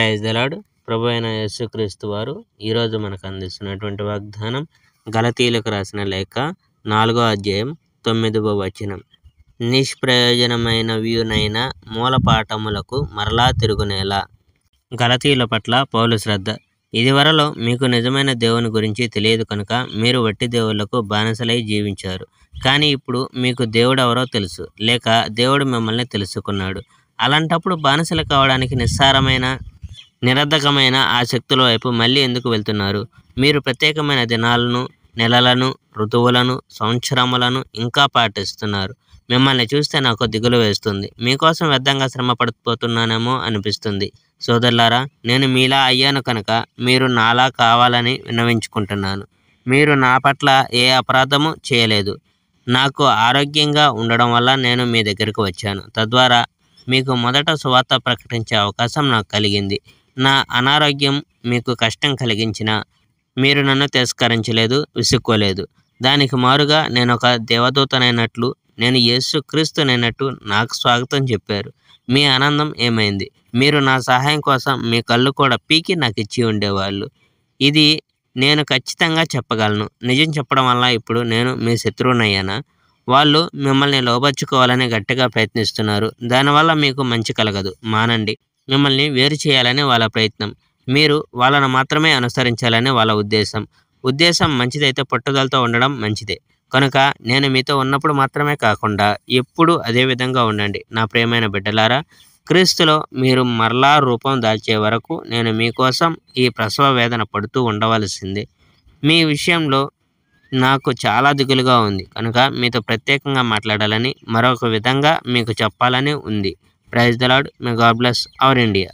Praise the lord. ప్రభు అయిన యేసుక్రీస్తు వారు ఈరోజు మనకు అందిస్తున్నటువంటి వాగ్దానం గలతీయులకు రాసిన లేఖ 4వ అధ్యాయం 9వ వచనం. నిష్ప్రయోజనమైనవియునైన మూలపాఠములకు మరలా తిరుగునేలా. గలతీయుల పట్ల పౌలు శ్రద్ధ. ఇదివరలో మీకు నిజమైన దేవుని గురించి తెలియదు కనుక మీరు వట్టి దేవుళ్లకు బానిసలై జీవించారు. కానీ ఇప్పుడు మీకు దేవుడు ఎవరో తెలుసు, లేక దేవుడు మిమ్మల్ని తెలుసుకున్నాడు. అలాంటప్పుడు బానిసలు కావడానికి నిరర్ధకమైన ఆ శక్తుల వైపు మళ్ళీ ఎందుకు వెళ్తున్నారు? మీరు ప్రత్యేకమైన దినాలను, నెలలను, ఋతువులను, సంవత్సరములను ఇంకా పాటిస్తున్నారు. మిమ్మల్ని చూస్తే నాకు దిగులు వేస్తుంది. మీకోసం వ్యర్థంగా శ్రమ పడిపోతున్నానేమో అనిపిస్తుంది. సోదరులారా, నేను మీలా అయ్యాను కనుక మీరు నాలా కావాలని విన్నవించుకుంటున్నాను. మీరు నా పట్ల ఏ అపరాధము చేయలేదు. నాకు ఆరోగ్యంగా ఉండడం వల్ల నేను మీ దగ్గరకు వచ్చాను. తద్వారా మీకు మొదట సువార్త ప్రకటించే అవకాశం నాకు కలిగింది. నా అనారోగ్యం మీకు కష్టం కలిగించినా మీరు నన్ను తిరస్కరించలేదు, విసుక్కోలేదు. దానికి మారుగా నేను ఒక దేవదూతనైనట్లు, నేను యేసు క్రీస్తునైనట్టు నాకు స్వాగతం చెప్పారు. మీ ఆనందం ఏమైంది? మీరు నా సహాయం కోసం మీ కళ్ళు కూడా పీకి నాకు ఇచ్చి ఉండేవాళ్ళు. ఇది నేను ఖచ్చితంగా చెప్పగలను. నిజం చెప్పడం వల్ల ఇప్పుడు నేను మీ శత్రువునయ్యానా? వాళ్ళు మిమ్మల్ని లోబర్చుకోవాలని గట్టిగా ప్రయత్నిస్తున్నారు. దానివల్ల మీకు మంచి కలగదు. మానండి. మిమ్మల్ని వేరు చేయాలని వాళ్ళ ప్రయత్నం. మీరు వాళ్ళను మాత్రమే అనుసరించాలని వాళ్ళ ఉద్దేశం మంచిదైతే పట్టుదలతో ఉండడం మంచిదే. కనుక నేను మీతో ఉన్నప్పుడు మాత్రమే కాకుండా ఎప్పుడూ అదే విధంగా ఉండండి. నా ప్రియమైన బిడ్డలారా, క్రీస్తులో మీరు మరలా రూపం దాల్చే వరకు నేను మీకోసం ఈ ప్రసవ వేదన పడుతూ ఉండవలసిందే. మీ విషయంలో నాకు చాలా దిగులుగా ఉంది కనుక మీతో ప్రత్యేకంగా మాట్లాడాలని, మరొక విధంగా మీకు చెప్పాలని ఉంది. Praise the lord. May God bless our India.